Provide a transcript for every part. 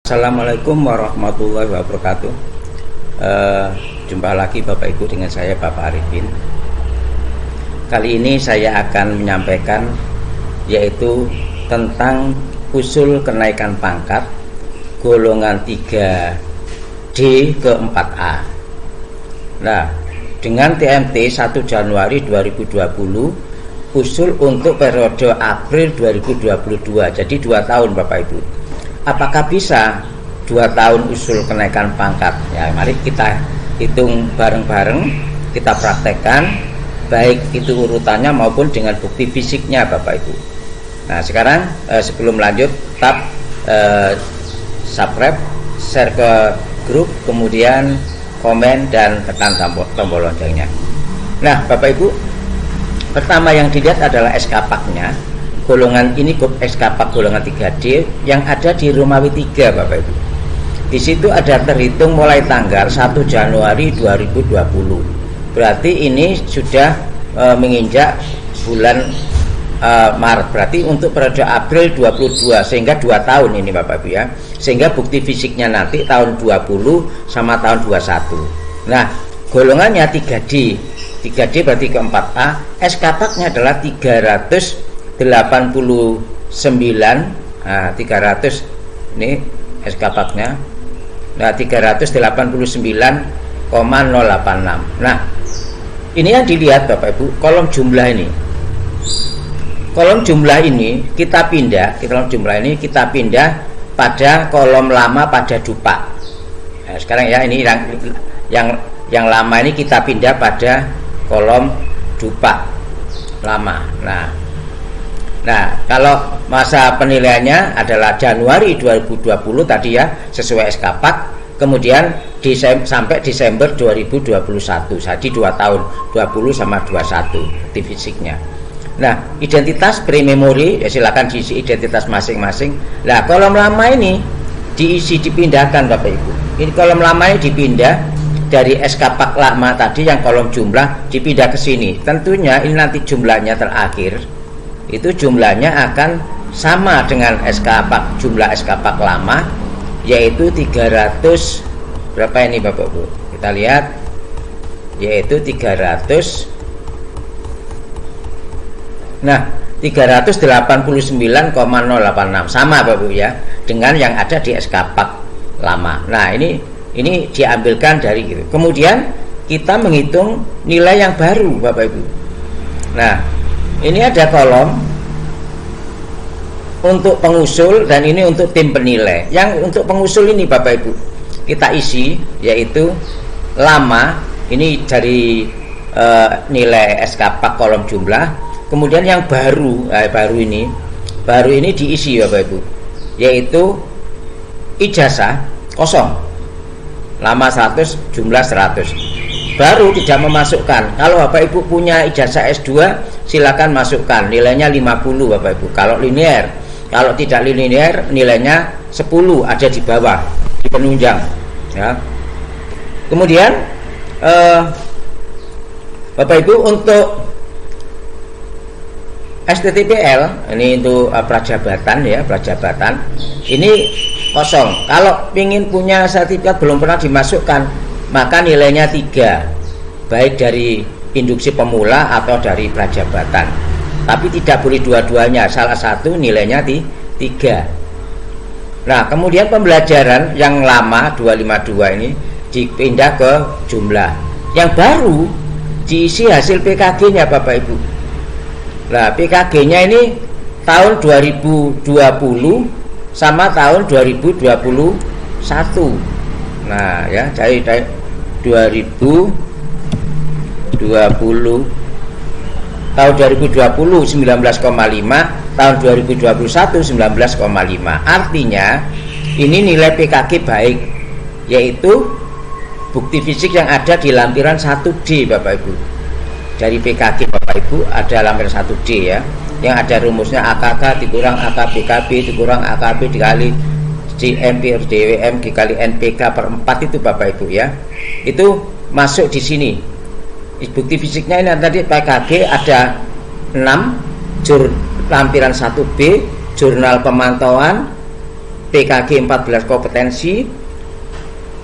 Assalamualaikum warahmatullahi wabarakatuh. Jumpa lagi Bapak Ibu dengan saya Bapak Arifin. Kali ini saya akan menyampaikan yaitu tentang usul kenaikan pangkat golongan 3D ke 4A. Nah, dengan TMT 1 Januari 2020 usul untuk periode April 2022, jadi 2 tahun Bapak Ibu. Apakah bisa 2 tahun usul kenaikan pangkat? Ya, mari kita hitung bareng-bareng, kita praktekkan baik itu urutannya maupun dengan bukti fisiknya Bapak Ibu. Nah, sekarang sebelum lanjut, tetap subscribe, share ke grup, kemudian komen dan tekan tombol loncengnya. Nah, Bapak Ibu, pertama yang dilihat adalah SK-Pak-nya. Golongan ini SK-Pak golongan 3D yang ada di Romawi 3 Bapak Ibu. Di situ ada terhitung mulai tanggal 1 Januari 2020. Berarti ini sudah menginjak bulan Maret. Berarti untuk periode April 22 sehingga 2 tahun ini Bapak Ibu ya. Sehingga bukti fisiknya nanti tahun 20 sama tahun 21. Nah, golongannya 3D. 3D berarti ke 4A. SK-Pak-nya adalah 389, nah 300 ini SK-Pak-nya. Nah 389,086. Nah, ini yang dilihat Bapak Ibu, kolom jumlah ini. Kolom jumlah ini kita pindah, kita pindah pada kolom lama pada dupa. Nah, sekarang ya ini yang lama ini kita pindah pada kolom dupa lama. Nah, kalau masa penilaiannya adalah Januari 2020 tadi ya, sesuai SK-Pak, kemudian sampai Desember 2021, jadi 2 tahun, 20 sama 21 di fisiknya. Nah, identitas pre-memori, ya silakan diisi identitas masing-masing. Nah, kolom lama ini dipindahkan Bapak Ibu. Ini kolom lama ini dipindah dari SK-Pak lama tadi yang kolom jumlah dipindah ke sini. Tentunya ini nanti jumlahnya terakhir itu jumlahnya akan sama dengan SK-Pak, jumlah SK-Pak lama, yaitu 300 berapa ini Bapak Ibu? Kita lihat, yaitu 300. Nah, 389,086 sama Bapak Ibu ya dengan yang ada di SK-Pak lama. Nah, ini diambilkan dari itu. Kemudian kita menghitung nilai yang baru Bapak Ibu. Nah, ini ada kolom untuk pengusul dan ini untuk tim penilai. Yang untuk pengusul ini Bapak Ibu kita isi, yaitu lama ini dari nilai SK-Pak kolom jumlah. Kemudian yang baru ini diisi Bapak Ibu, yaitu ijazah kosong, lama 100, jumlah 100. Baru tidak memasukkan. Kalau Bapak Ibu punya ijazah S2, silakan masukkan, nilainya 50 Bapak Ibu kalau linear. Kalau tidak linear, nilainya 10, ada di bawah di penunjang ya. Kemudian Bapak Ibu untuk STTPL ini untuk prajabatan ya, prajabatan ini kosong. Kalau ingin punya sertifikat belum pernah dimasukkan, maka nilainya 3, baik dari induksi pemula atau dari prajabatan. Tapi tidak boleh dua-duanya, salah satu nilainya 3. Nah, kemudian pembelajaran yang lama 252 ini dipindah ke jumlah. Yang baru diisi hasil PKG-nya Bapak Ibu. Nah, PKG-nya ini tahun 2020 sama tahun 2021. Nah, ya, dari 2020 tahun 2020 19,5, tahun 2021 19,5. Artinya ini nilai PKG baik, yaitu bukti fisik yang ada di lampiran 1D Bapak Ibu. Dari PKG Bapak Ibu ada lampiran 1D ya, yang ada rumusnya AKK dikurang AKBKB dikurang AKB dikali JMP DWM dikali NPK per 4 itu Bapak Ibu ya. Itu masuk di sini. Bukti fisiknya ini tadi PKG ada 6, lampiran 1B, jurnal pemantauan, PKG 14 kompetensi,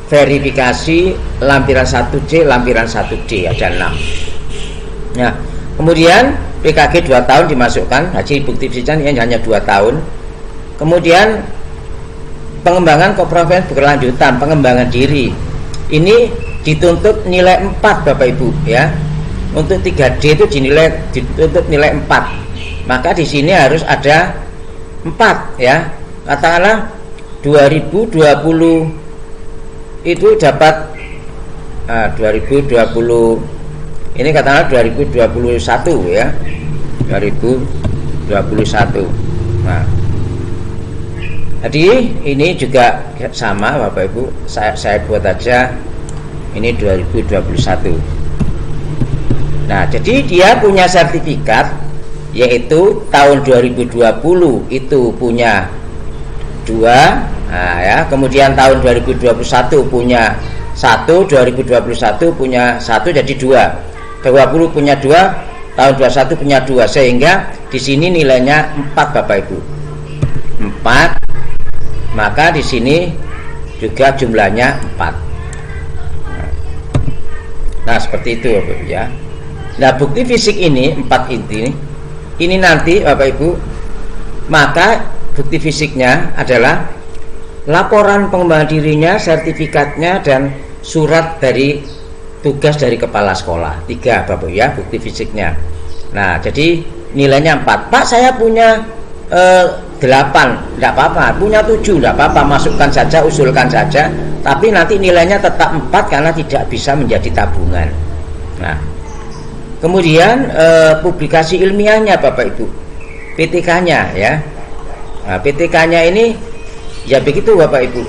verifikasi lampiran 1C, lampiran 1D, ada 6. Nah, kemudian PKG 2 tahun dimasukkan, hasil bukti fisiknya yang hanya 2 tahun. Kemudian pengembangan kompetensi berkelanjutan, pengembangan diri. Ini dituntut nilai 4 Bapak Ibu ya. Untuk 3D itu dituntut nilai 4. Maka di sini harus ada 4 ya. Katakanlah 2020 itu dapat 2020 ini katakanlah 2021 ya. 2021. Nah, jadi ini juga sama Bapak Ibu, saya buat aja ini 2021. Nah, jadi dia punya sertifikat, yaitu tahun 2020 itu punya 2, nah ya, kemudian tahun 2021 punya 1, 2021 punya 1, jadi 2. 20 punya 2, tahun 21 punya 2, sehingga di sini nilainya 4 Bapak Ibu. 4. Maka di sini juga jumlahnya 4. Nah, seperti itu Bapak Ibu ya. Nah, bukti fisik ini 4 ini nanti Bapak Ibu, maka bukti fisiknya adalah laporan pengembangan dirinya, sertifikatnya, dan surat dari tugas dari kepala sekolah. 3 Bapak Ibu ya, bukti fisiknya. Nah, jadi nilainya 4. Pak, saya punya 8, tidak apa-apa. Punya 7, tidak apa-apa, masukkan saja, usulkan saja. Tapi nanti nilainya tetap 4 karena tidak bisa menjadi tabungan. Nah, kemudian publikasi ilmiahnya Bapak Ibu, PTK-nya ya. Nah, PTK-nya ini ya begitu Bapak Ibu.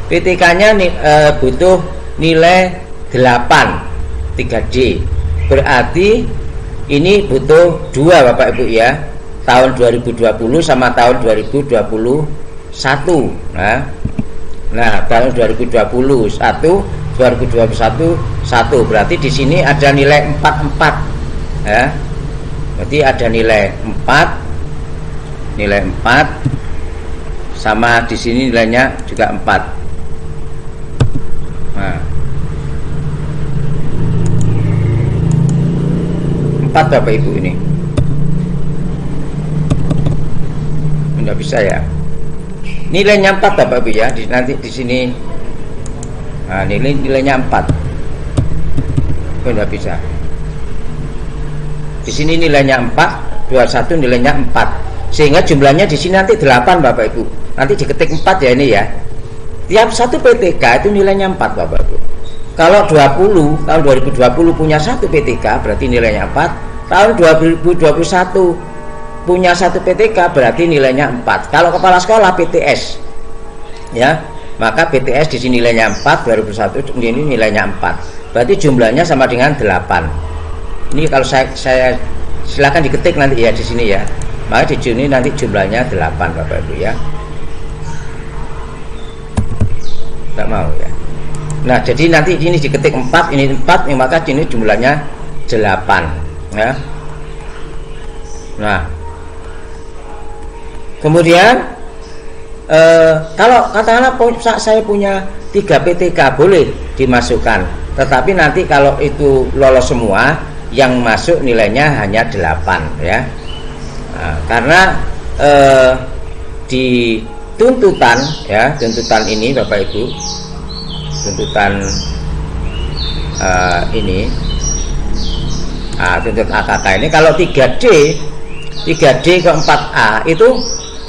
PTK-nya butuh nilai 8 3D. Berarti ini butuh 2 Bapak Ibu ya. Tahun 2020 sama tahun 2021. Nah, tahun 2021 1 berarti di sini ada nilai 44 ya. Berarti ada nilai 4 sama di sini nilainya juga 4. Nah, 4 Bapak Ibu ini. Tidak bisa ya. Nilainya 4 Bapak Ibu ya. Nanti di sini nah, nilainya 4. Tidak bisa. Di sini nilainya 4, 21 nilainya 4. Sehingga jumlahnya di sini nanti 8 Bapak Ibu. Nanti diketik 4 ya ini ya. Tiap satu PTK itu nilainya 4 Bapak Ibu. Kalau 20 tahun 2020 punya 1 PTK berarti nilainya 4. Tahun 2021 punya 1 PTK berarti nilainya 4. Kalau kepala sekolah PTS ya, maka PTS di sini nilainya 4, 2021 ini nilainya 4. Berarti jumlahnya sama dengan 8. Ini kalau saya silakan diketik nanti ya di sini ya. Maka di sini nanti jumlahnya 8 Bapak Ibu ya. Tidak mau ya. Nah, jadi nanti ini diketik 4, ini 4, maka ini jumlahnya 8 ya. Nah, kemudian kalau katakanlah saya punya 3 PTK boleh dimasukkan, tetapi nanti kalau itu lolos semua yang masuk nilainya hanya 8 ya. Nah, karena di tuntutan ya, tuntutan ini Bapak Ibu, tuntutan ini tuntutan AKK ini kalau 3D ke 4A itu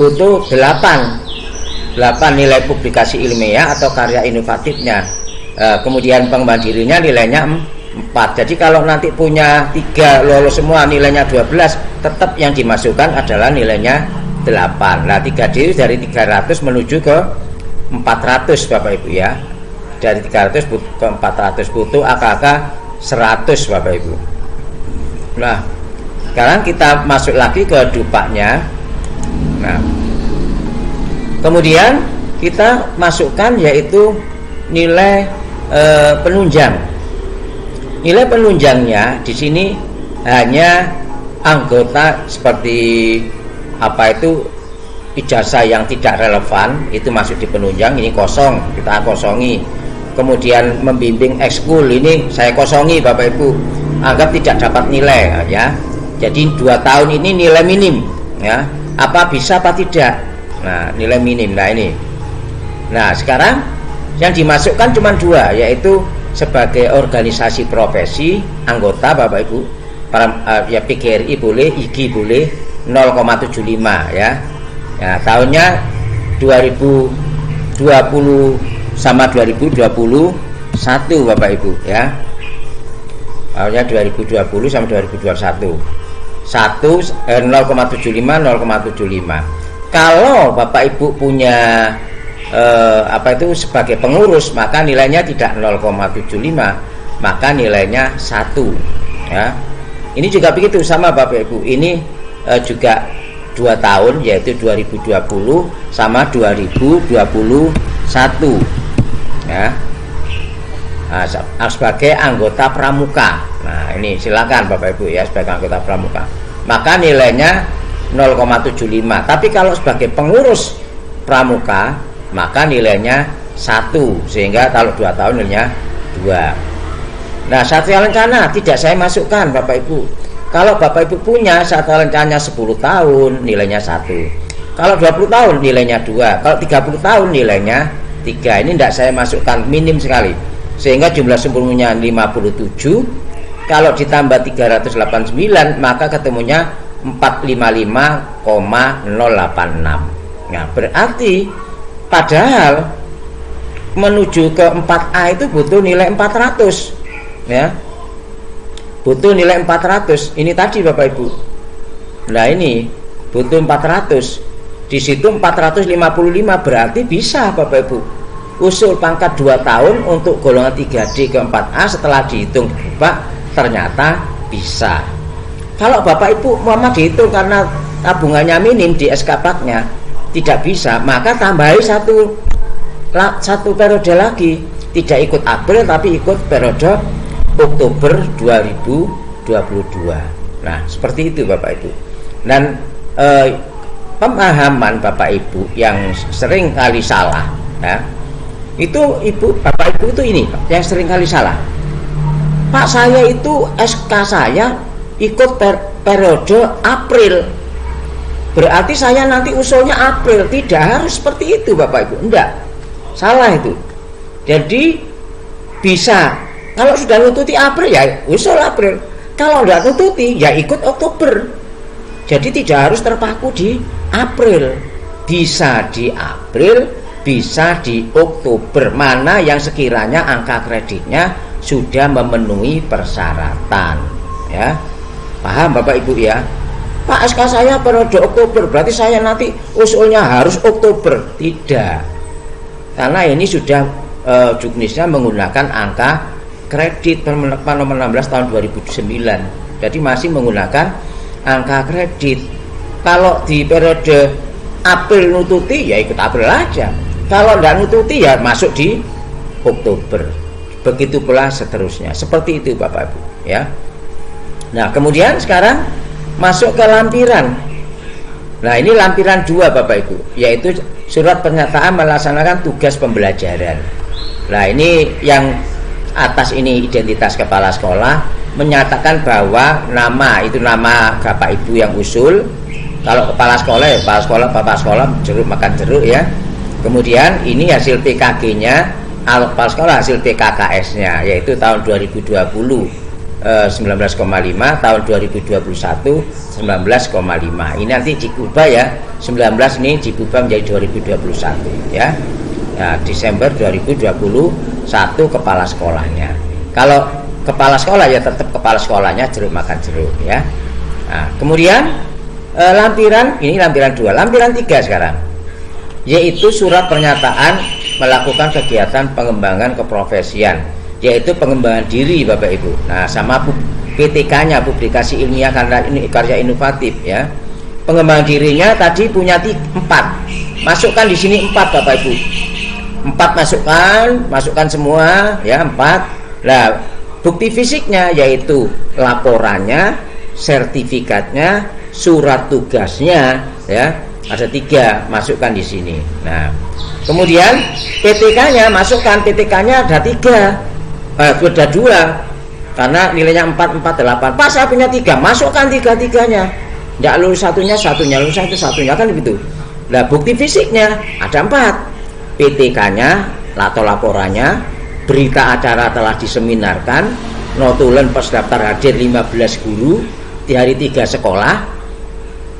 butuh 8 nilai publikasi ilmiah atau karya inovatifnya. Kemudian pengembangan dirinya nilainya 4. Jadi kalau nanti punya 3 lolos semua nilainya 12, tetap yang dimasukkan adalah nilainya 8. Nah, 3D dari 300 menuju ke 400 Bapak Ibu ya. Dari 300 ke 400 butuh AKK 100 Bapak Ibu. Nah, sekarang kita masuk lagi ke dupaknya. Nah, kemudian kita masukkan yaitu nilai penunjang. Nilai penunjangnya di sini hanya anggota seperti apa itu ijazah yang tidak relevan itu masuk di penunjang, ini kosong, kita kosongi. Kemudian membimbing ekskul ini saya kosongi Bapak Ibu, anggap tidak dapat nilai ya. Jadi 2 tahun ini nilai minim ya. Apa bisa apa tidak? Nah, nilai minim. Nah, ini. Nah, sekarang yang dimasukkan cuma 2, yaitu sebagai organisasi profesi anggota Bapak Ibu. Para ya PGRI boleh, IGI boleh 0,75 ya. Ya, tahunnya 2020 sama 2021 Bapak Ibu ya. Tahunnya 2020 sama 2021. 0,75 0,75. Kalau Bapak Ibu punya sebagai pengurus, maka nilainya tidak 0,75, maka nilainya 1 ya. Ini juga begitu sama Bapak Ibu. Ini juga 2 tahun, yaitu 2020 sama 2021 ya. Nah, sebagai anggota pramuka. Nah, ini silakan Bapak Ibu ya, sebagai anggota pramuka. Maka nilainya 0,75. Tapi kalau sebagai pengurus pramuka, maka nilainya 1, sehingga kalau 2 tahun nilainya 2. Nah, satria lencana tidak saya masukkan Bapak Ibu. Kalau Bapak Ibu punya satria lencana 10 tahun nilainya 1. Kalau 20 tahun nilainya 2. Kalau 30 tahun nilainya 3. Ini tidak saya masukkan, minim sekali. Sehingga jumlah sempurnanya 57. Kalau ditambah 389 maka ketemunya 455,086. Nah, berarti padahal menuju ke 4A itu butuh nilai 400 ya. Butuh nilai 400. Ini tadi Bapak Ibu. Nah, ini butuh 400. Di situ 455, berarti bisa Bapak Ibu usul pangkat 2 tahun untuk golongan 3D ke 4A. Setelah dihitung Bapak, ternyata bisa. Kalau Bapak Ibu mau dihitung karena tabungannya minim di SK4-nya tidak bisa, maka tambahi satu periode lagi. Tidak ikut April tapi ikut periode Oktober 2022. Nah, seperti itu Bapak Ibu. Dan pemahaman Bapak Ibu yang sering kali salah ya, itu Bapak Ibu itu ini yang sering kali salah. Pak, saya itu SK saya ikut periode April, berarti saya nanti usulnya April. Tidak harus seperti itu Bapak Ibu, enggak, salah itu. Jadi bisa, kalau sudah nututi April ya usul April, kalau enggak nututi ya ikut Oktober. Jadi tidak harus terpaku di April, bisa di April, bisa di Oktober, mana yang sekiranya angka kreditnya sudah memenuhi persyaratan ya. Paham Bapak Ibu ya? Pak, SK saya periode Oktober, berarti saya nanti usulnya harus Oktober. Tidak, karena ini sudah juknisnya menggunakan angka kredit Permenpan nomor 16 tahun 2009. Jadi masih menggunakan angka kredit. Kalau di periode April nututi ya ikut April aja, kalau enggak nututi ya masuk di Oktober. Begitu pula seterusnya. Seperti itu Bapak Ibu ya. Nah, kemudian sekarang masuk ke lampiran. Nah, ini lampiran 2 Bapak Ibu, yaitu surat pernyataan melaksanakan tugas pembelajaran. Nah, ini yang atas ini identitas kepala sekolah, menyatakan bahwa nama itu nama Bapak Ibu yang usul. Kalau kepala sekolah ya kepala sekolah, bapak sekolah, jeruk makan jeruk ya. Kemudian ini hasil PKG-nya, kepala sekolah hasil PKKS-nya, yaitu tahun 2020 19,5, tahun 2021 19,5. Ini nanti diubah ya, 19 ini diubah menjadi 2021 ya. Nah, Desember 2021 kepala sekolahnya. Kalau kepala sekolah ya tetap kepala sekolahnya jeruk makan jeruk ya. Nah, kemudian lampiran ini lampiran 2, lampiran 3 sekarang, yaitu surat pernyataan melakukan kegiatan pengembangan keprofesian, yaitu pengembangan diri Bapak Ibu. Nah, sama PTK-nya, publikasi ilmiah karena ini karya inovatif ya. Pengembangan dirinya tadi punya 4. Masukkan di sini 4 Bapak Ibu. 4 masukkan semua ya, 4. Nah, bukti fisiknya yaitu laporannya, sertifikatnya, surat tugasnya ya, Ada 3, masukkan di sini. Nah, kemudian PTK-nya masukkan, PTK-nya ada 3, sudah 2, karena nilainya 4, 4, 8. Pas saya punya 3, masukkan 3-3-nya. Tidak lulus satunya, lulus satunya, kan begitu. Nah, bukti fisiknya ada 4, PTK-nya atau laporannya, berita acara telah diseminarkan, notulen pos daftar hadir 15 guru di hari 3 sekolah,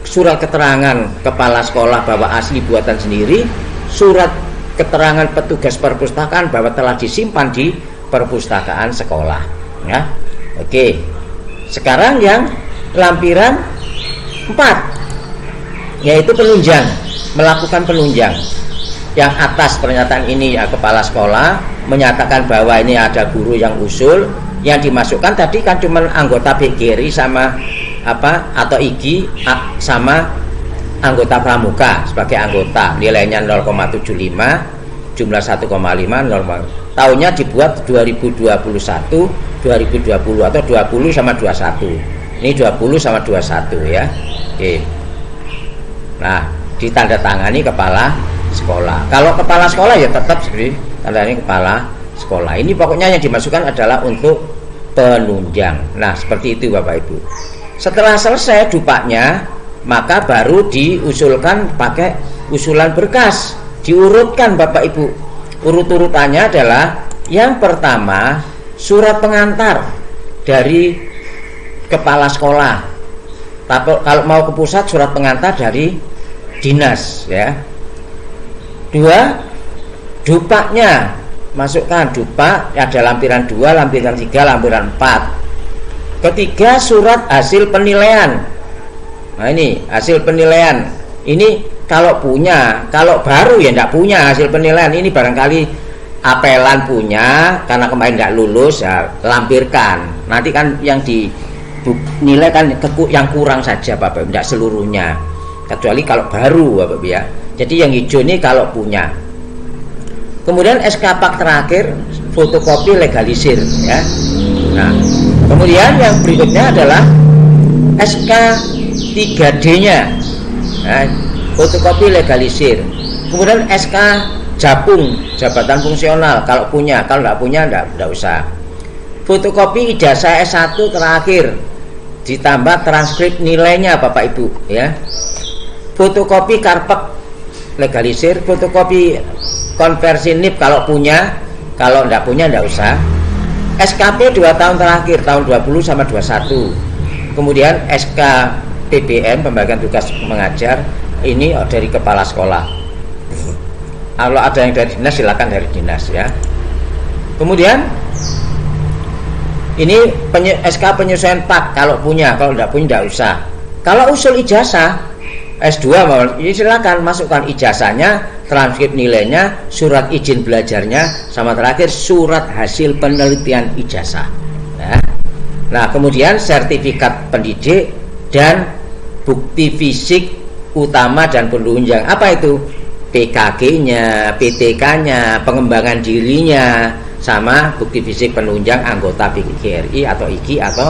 surat keterangan kepala sekolah bahwa asli buatan sendiri, surat keterangan petugas perpustakaan bahwa telah disimpan di perpustakaan sekolah. Ya, oke. Sekarang yang lampiran 4, yaitu penunjang, melakukan penunjang. Yang atas pernyataan ini ya, kepala sekolah menyatakan bahwa ini ada guru yang usul. Yang dimasukkan tadi kan cuma anggota BGRI sama atau IGI sama anggota pramuka sebagai anggota, nilainya 0,75, jumlah 1,5, normal. Tahunnya dibuat 2021, 2020 atau 20 sama 21. Ini 20 sama 21 ya. Oke. Nah, ditandatangani kepala sekolah. Kalau kepala sekolah ya tetap seperti tandanya kepala sekolah. Ini pokoknya yang dimasukkan adalah untuk penunjang. Nah, seperti itu Bapak Ibu. Setelah selesai dupaknya, maka baru diusulkan pakai usulan berkas. Diurutkan Bapak Ibu. Urut-urutannya adalah yang pertama surat pengantar dari kepala sekolah. Tapi kalau mau ke pusat surat pengantar dari dinas ya. 2, dupaknya masukkan dupak, ada lampiran 2, lampiran 3, lampiran 4. Ketiga, surat hasil penilaian. Nah, ini hasil penilaian. Ini kalau punya, kalau baru ya tidak punya hasil penilaian. Ini barangkali apelan punya, karena kemarin tidak lulus ya lampirkan. Nanti kan yang dinilai kan yang kurang saja Bapak, tidak seluruhnya. Kecuali kalau baru Bapak ya. Jadi yang hijau ini kalau punya. Kemudian SK Pak terakhir fotokopi legalisir ya. Nah, kemudian yang berikutnya adalah SK 3D-nya. Nah, fotokopi legalisir. Kemudian SK Japung, jabatan fungsional kalau punya, kalau tidak punya tidak usah. Fotokopi ijazah S1 terakhir ditambah transkrip nilainya Bapak Ibu ya. Fotokopi karpet legalisir, fotokopi konversi NIP kalau punya, kalau tidak punya tidak usah. SKP 2 tahun terakhir, tahun 20 sama 21. Kemudian SK PBM, pembagian tugas mengajar, ini dari kepala sekolah. Kalau ada yang dari dinas silakan dari dinas ya. Kemudian ini SK penyesuaian PAK kalau punya, kalau tidak punya tidak usah. Kalau usul ijazah S2 ini silakan masukkan ijazahnya, transkrip nilainya, surat izin belajarnya, sama terakhir surat hasil penelitian ijazah. Nah, kemudian sertifikat pendidik dan bukti fisik utama dan penunjang. Apa itu? PKG-nya, PTK-nya, pengembangan dirinya, sama bukti fisik penunjang anggota BGRI atau IGI atau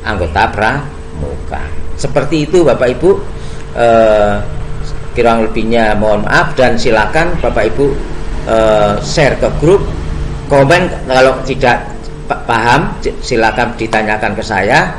anggota pramuka. Seperti itu Bapak Ibu. Kurang lebihnya mohon maaf, dan silakan Bapak Ibu share ke grup, komen kalau tidak paham silakan ditanyakan ke saya.